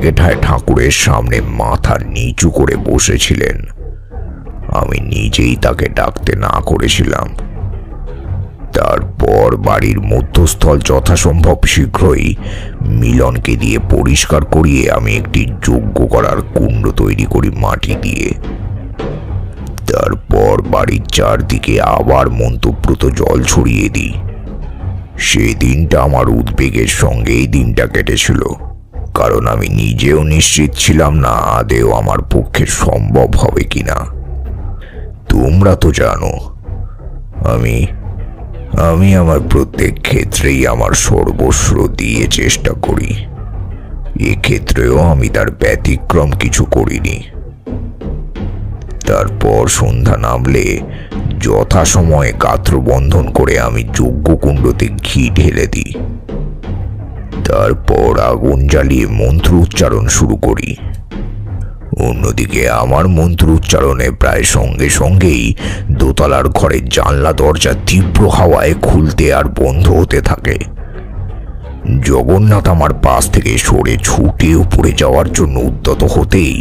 গেঁঠায় ঠাকুরের সামনে মাথা নিচু করে বসেছিলেন। আমি নিজেই তাকে ডাকতে না করেছিলাম। তারপর বাড়ির মধ্যস্থল যথাসম্ভব শীঘ্রই মিলনকে দিয়ে পরিষ্কার করিয়ে আমি একটি যজ্ঞ করার কুণ্ড তৈরি করি মাটি দিয়ে। তারপর বাড়ির চারদিকে আবার মন্ত্রপ্রুত জল ছড়িয়ে দিই। সেই দিনটা আমার উদ্বেগের সঙ্গেই দিনটা কেটেছিল, কারণ আমি নিজেও নিশ্চিত ছিলাম না আদেও আমার পক্ষে সম্ভব হবে কিনা। তোমরা তো জানো আমি আমি আমার প্রত্যেক ক্ষেত্রেই আমার সর্বস্ব দিয়ে চেষ্টা করি। এক্ষেত্রেও আমি তার ব্যতিক্রম কিছু করিনি। তারপর সন্ধ্যা নামলে যথাসময়ে গাত্র বন্ধন করে আমি যজ্ঞকুণ্ডতে ঘি ঢেলে দিই। তারপর আগুন জ্বালিয়ে মন্ত্র উচ্চারণ শুরু করি। অন্যদিকে আমার মন্ত্র উচ্চারণে প্রায় সঙ্গে সঙ্গেই দোতলার ঘরের জানলা দরজা তীব্র হাওয়ায় খুলতে আর বন্ধ হতে থাকে। জগন্নাথ আমার পাশ থেকে সরে ছুটে উপরে যাওয়ার জন্য উদ্যত হতেই